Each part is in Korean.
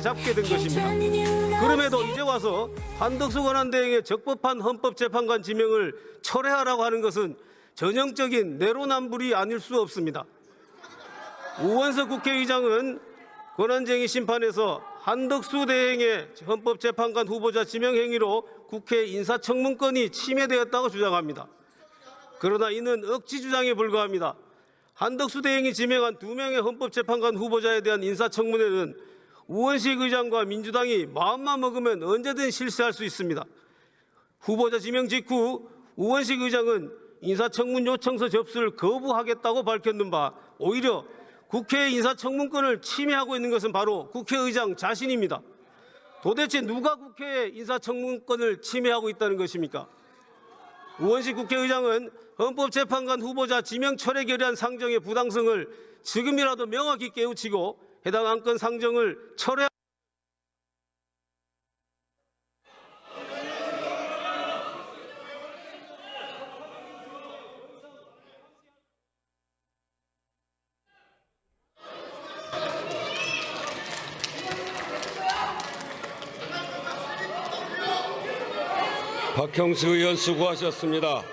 잡게 된 것입니다. 그럼에도 이제 와서 한덕수 권한대행의 적법한 헌법재판관 지명을 철회하라고 하는 것은 전형적인 내로남불이 아닐 수 없습니다. 우원석 국회의장은 권한쟁의 심판에서 한덕수 대행의 헌법재판관 후보자 지명 행위로 국회 인사청문권이 침해되었다고 주장합니다. 그러나 이는 억지 주장에 불과합니다. 한덕수 대행이 지명한 2명의 헌법재판관 후보자에 대한 인사청문회는 우원식 의장과 민주당이 마음만 먹으면 언제든 실시할 수 있습니다. 후보자 지명 직후 우원식 의장은 인사청문 요청서 접수를 거부하겠다고 밝혔는 바 오히려 국회의 인사청문권을 침해하고 있는 것은 바로 국회의장 자신입니다. 도대체 누가 국회의 인사청문권을 침해하고 있다는 것입니까? 우원식 국회의장은 헌법재판관 후보자 지명 철회 결의안 상정의 부당성을 지금이라도 명확히 깨우치고 해당 안건 상정을 철회. 박형수 의원 수고하셨습니다.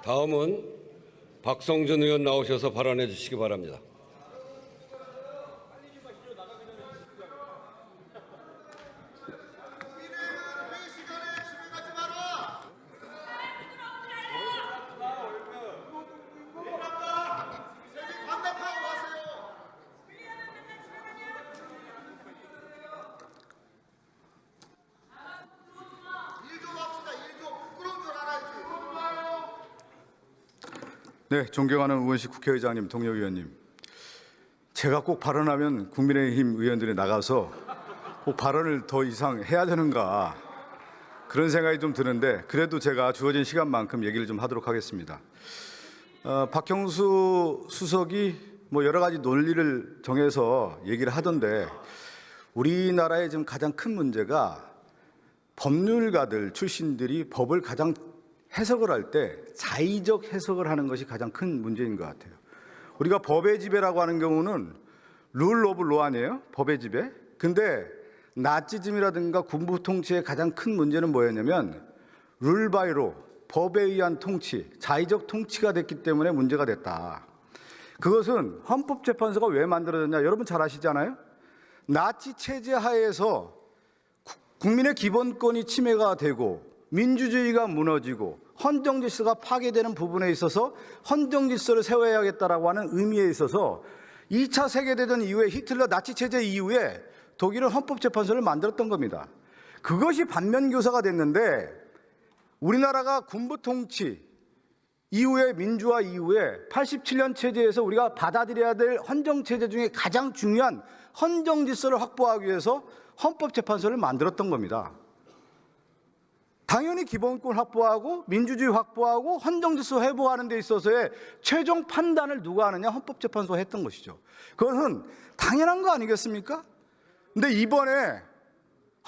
다음은 박성준 의원 나오셔서 발언해 주시기 바랍니다. 네, 존경하는 우원식 국회의장님, 동료위원님. 제가 꼭 발언하면 국민의힘 의원들이 나가서 꼭 발언을 더 이상 해야 되는가 그런 생각이 좀 드는데 그래도 제가 주어진 시간만큼 얘기를 좀 하도록 하겠습니다. 박형수 수석이 여러 가지 논리를 정해서 얘기를 하던데 우리나라의 지금 가장 큰 문제가 법률가들 출신들이 법을 가장 해석을 할 때 자의적 해석을 하는 것이 가장 큰 문제인 것 같아요. 우리가 법의 지배라고 하는 경우는 룰 오브 로 아니에요? 법의 지배. 근데 나치즘이라든가 군부 통치의 가장 큰 문제는 뭐였냐면 룰 바이 로, 법에 의한 통치, 자의적 통치가 됐기 때문에 문제가 됐다. 그것은 헌법재판소가 왜 만들어졌냐? 여러분 잘 아시잖아요. 나치 체제 하에서 국민의 기본권이 침해가 되고 민주주의가 무너지고 헌정질서가 파괴되는 부분에 있어서 헌정질서를 세워야겠다라고 하는 의미에 있어서 2차 세계대전 이후에 히틀러 나치 체제 이후에 독일은 헌법재판소를 만들었던 겁니다. 그것이 반면교사가 됐는데 우리나라가 군부 통치 이후에 민주화 이후에 87년 체제에서 우리가 받아들여야 될 헌정체제 중에 가장 중요한 헌정질서를 확보하기 위해서 헌법재판소를 만들었던 겁니다. 당연히 기본권 확보하고 민주주의 확보하고 헌정질서 회복하는 데 있어서의 최종 판단을 누가 하느냐? 헌법재판소가 했던 것이죠. 그것은 당연한 거 아니겠습니까? 근데 이번에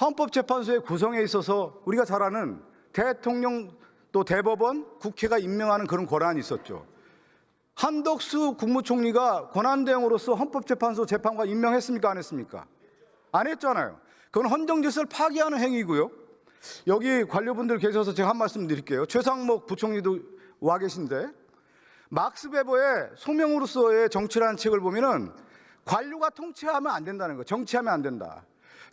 헌법재판소의 구성에 있어서 우리가 잘 아는 대통령 또 대법원, 국회가 임명하는 그런 권한이 있었죠. 한덕수 국무총리가 권한대행으로서 헌법재판소 재판관 임명했습니까? 안 했습니까? 안 했잖아요. 그건 헌정질서를 파괴하는 행위고요. 여기 관료분들 계셔서 제가 한 말씀 드릴게요. 최상목 부총리도 와 계신데 막스 베버의 소명으로서의 정치라는 책을 보면은 관료가 통치하면 안 된다는 거예요. 정치하면 안 된다.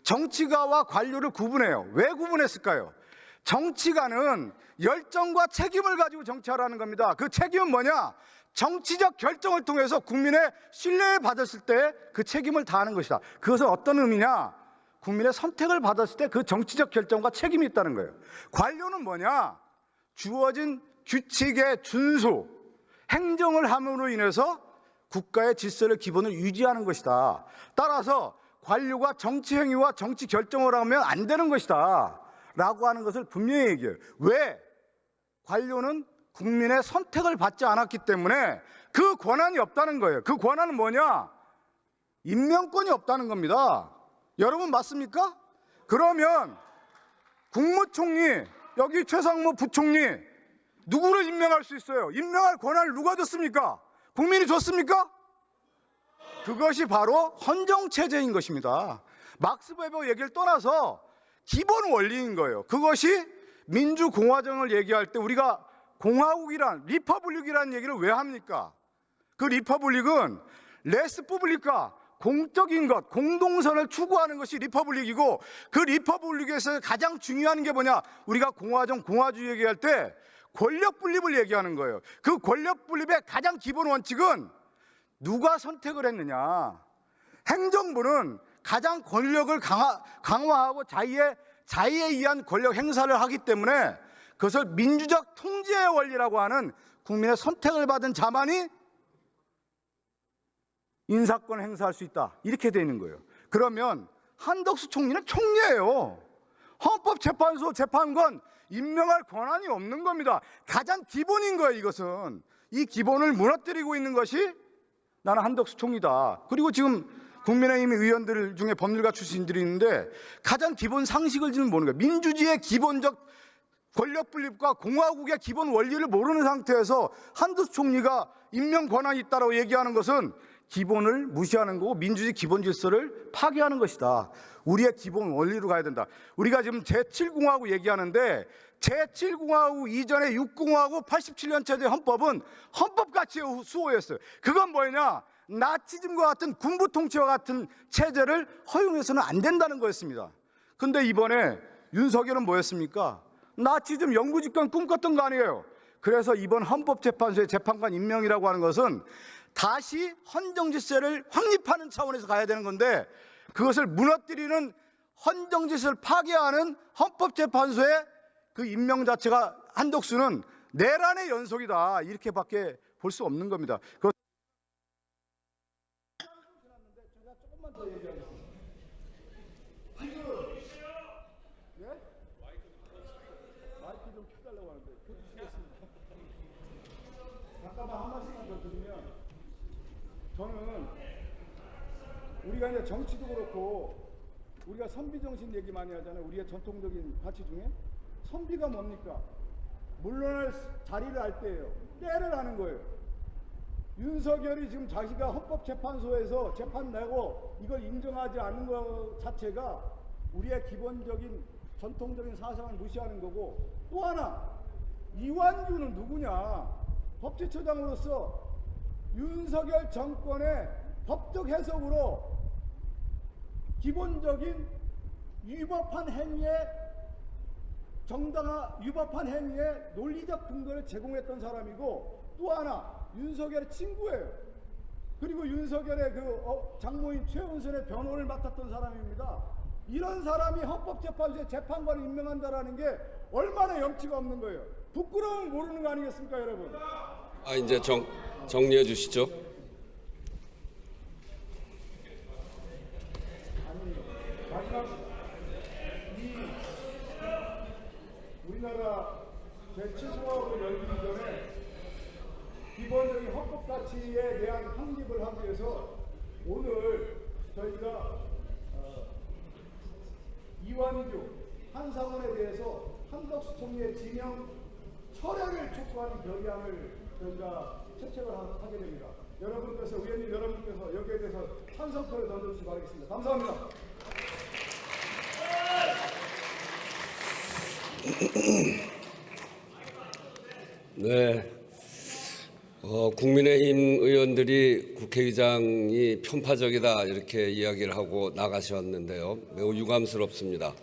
정치가와 관료를 구분해요. 왜 구분했을까요? 정치가는 열정과 책임을 가지고 정치하라는 겁니다. 그 책임은 뭐냐? 정치적 결정을 통해서 국민의 신뢰를 받았을 때 그 책임을 다하는 것이다. 그것은 어떤 의미냐? 국민의 선택을 받았을 때 그 정치적 결정과 책임이 있다는 거예요. 관료는 뭐냐? 주어진 규칙에 준수, 행정을 함으로 인해서 국가의 질서를 기본을 유지하는 것이다. 따라서 관료가 정치 행위와 정치 결정을 하면 안 되는 것이다 라고 하는 것을 분명히 얘기해요. 왜? 관료는 국민의 선택을 받지 않았기 때문에 그 권한이 없다는 거예요. 그 권한은 뭐냐? 임명권이 없다는 겁니다. 여러분 맞습니까? 그러면 국무총리, 여기 최상무 부총리 누구를 임명할 수 있어요? 임명할 권한을 누가 줬습니까? 국민이 줬습니까? 그것이 바로 헌정체제인 것입니다. 막스 베버 얘기를 떠나서 기본 원리인 거예요. 그것이 민주공화정을 얘기할 때 우리가 공화국이란, 리퍼블릭이라는 얘기를 왜 합니까? 그 리퍼블릭은 레스 푸블리카, 공적인 것, 공동선을 추구하는 것이 리퍼블릭이고, 그 리퍼블릭에서 가장 중요한 게 뭐냐? 우리가 공화정, 공화주의 얘기할 때 권력 분립을 얘기하는 거예요. 그 권력 분립의 가장 기본 원칙은 누가 선택을 했느냐? 행정부는 가장 권력을 강화하고 자의에 의한 권력 행사를 하기 때문에 그것을 민주적 통제의 원리라고 하는 국민의 선택을 받은 자만이 인사권을 행사할 수 있다. 이렇게 되어 있는 거예요. 그러면 한덕수 총리는 총리예요. 헌법재판소 재판관 임명할 권한이 없는 겁니다. 가장 기본인 거예요. 이것은 이 기본을 무너뜨리고 있는 것이 나는 한덕수 총리다. 그리고 지금 국민의힘 의원들 중에 법률가 출신들이 있는데 가장 기본 상식을 지금 모르는 거예요. 민주주의의 기본적 권력 분립과 공화국의 기본 원리를 모르는 상태에서 한덕수 총리가 임명 권한이 있다고 얘기하는 것은 기본을 무시하는 거고 민주주의 기본 질서를 파괴하는 것이다. 우리의 기본 원리로 가야 된다. 우리가 지금 제7공화국 얘기하는데 제7공화국 이전에 6공화국 87년 체제 헌법은 헌법 가치의 수호였어요. 그건 뭐냐? 나치즘과 같은 군부 통치와 같은 체제를 허용해서는 안 된다는 거였습니다. 근데 이번에 윤석열은 뭐였습니까? 나치즘 영구집권 꿈꿨던 거 아니에요. 그래서 이번 헌법재판소의 재판관 임명이라고 하는 것은 다시 헌정질서를 확립하는 차원에서 가야 되는 건데 그것을 무너뜨리는 헌정질서를 파괴하는 헌법재판소의 그 임명 자체가 한덕수는 내란의 연속이다. 이렇게밖에 볼 수 없는 겁니다. 조금만 더 얘기하겠습니다. 마이크 좀 켜달라고 하는데 켜주시겠습니다. 잠깐만 한 말씀만 더 드리면 저는 우리가 이제 정치도 그렇고 우리가 선비정신 얘기 많이 하잖아요. 우리의 전통적인 가치 중에 선비가 뭡니까? 물러날 자리를 알 때예요. 때를 하는 거예요. 윤석열이 지금 자기가 헌법재판소에서 재판 내고 이걸 인정하지 않는 것 자체가 우리의 기본적인 전통적인 사상을 무시하는 거고, 또 하나 이완규는 누구냐? 법제처장으로서 윤석열 정권의 법적 해석으로 기본적인 위법한 행위에 위법한 행위에 논리적 근거를 제공했던 사람이고, 또 하나 윤석열의 친구예요. 그리고 윤석열의 장모인 최은순의 변호를 맡았던 사람입니다. 이런 사람이 헌법재판소에 재판관을 임명한다라는 게 얼마나 염치가 없는 거예요. 부끄러움을 모르는 거 아니겠습니까, 여러분? 이제 정리해 주시죠. 마지막 우리나라 제7공화국을 열기 전에 기본적인 헌법 가치에 대한 확립을 하기 위해서 오늘 저희가 이완규, 한상원에 대해서 한덕수 총리의 진영 철회를 촉구하는 결의안을 저희가 채택을 하게 됩니다. 여러분께서, 의원님 여러분께서 여기에 대해서 찬성표를 던져주시기 바라겠습니다. 감사합니다. 네. 국민의힘 의원들이 국회의장이 편파적이다 이렇게 이야기를 하고 나가셨는데요. 매우 유감스럽습니다.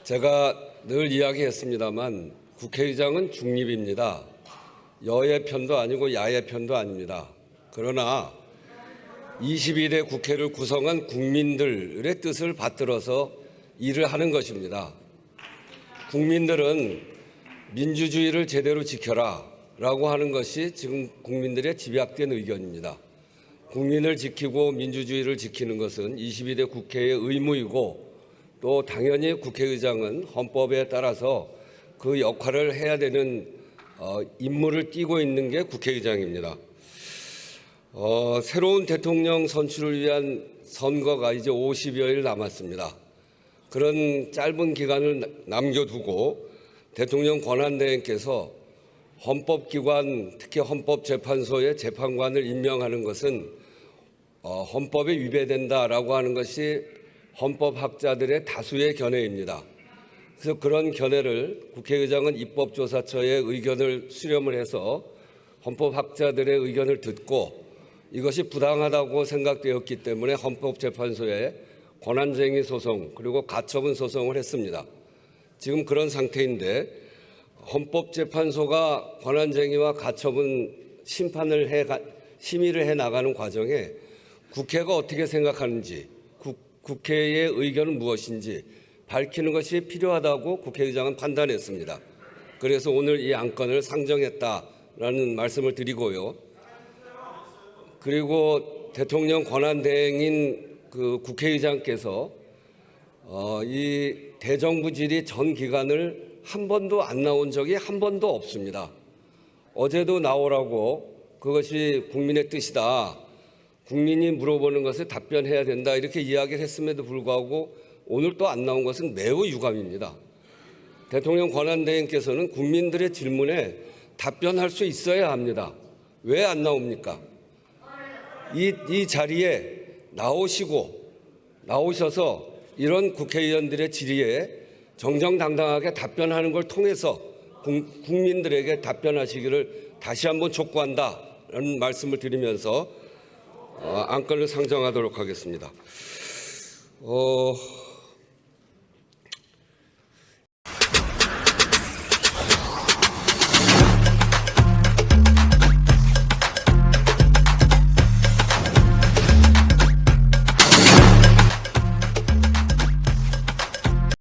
제가 늘 이야기했습니다만 국회의장은 중립입니다. 여의 편도 아니고 야의 편도 아닙니다. 그러나 22대 국회를 구성한 국민들의 뜻을 받들어서 일을 하는 것입니다. 국민들은 민주주의를 제대로 지켜라 라고 하는 것이 지금 국민들의 집약된 의견입니다. 국민을 지키고 민주주의를 지키는 것은 22대 국회의 의무이고 또 당연히 국회의장은 헌법에 따라서 그 역할을 해야 되는 임무를 띠고 있는 게 국회의장입니다. 새로운 대통령 선출을 위한 선거가 이제 50여일 남았습니다. 그런 짧은 기간을 남겨두고 대통령 권한대행께서 헌법기관, 특히 헌법재판소의 재판관을 임명하는 것은 헌법에 위배된다라고 하는 것이 헌법학자들의 다수의 견해입니다. 그래서 그런 견해를 국회의장은 입법조사처의 의견을 수렴을 해서 헌법학자들의 의견을 듣고 이것이 부당하다고 생각되었기 때문에 헌법재판소에 권한쟁의 소송 그리고 가처분 소송을 했습니다. 지금 그런 상태인데 헌법재판소가 권한쟁의와 가처분 심의를 해 나가는 과정에 국회가 어떻게 생각하는지 국회의 의견은 무엇인지 밝히는 것이 필요하다고 국회의장은 판단했습니다. 그래서 오늘 이 안건을 상정했다라는 말씀을 드리고요. 그리고 대통령 권한대행인 그 국회의장께서 이 대정부질의 전 기간을 한 번도 안 나온 적이 한 번도 없습니다. 어제도 나오라고 그것이 국민의 뜻이다. 국민이 물어보는 것에 답변해야 된다. 이렇게 이야기를 했음에도 불구하고 오늘 또 안 나온 것은 매우 유감입니다. 대통령 권한대행께서는 국민들의 질문에 답변할 수 있어야 합니다. 왜 안 나옵니까? 이 자리에 나오셔서 이런 국회의원들의 질의에 정정당당하게 답변하는 걸 통해서 국민들에게 답변하시기를 다시 한번 촉구한다라는 말씀을 드리면서 안건을 상정하도록 하겠습니다.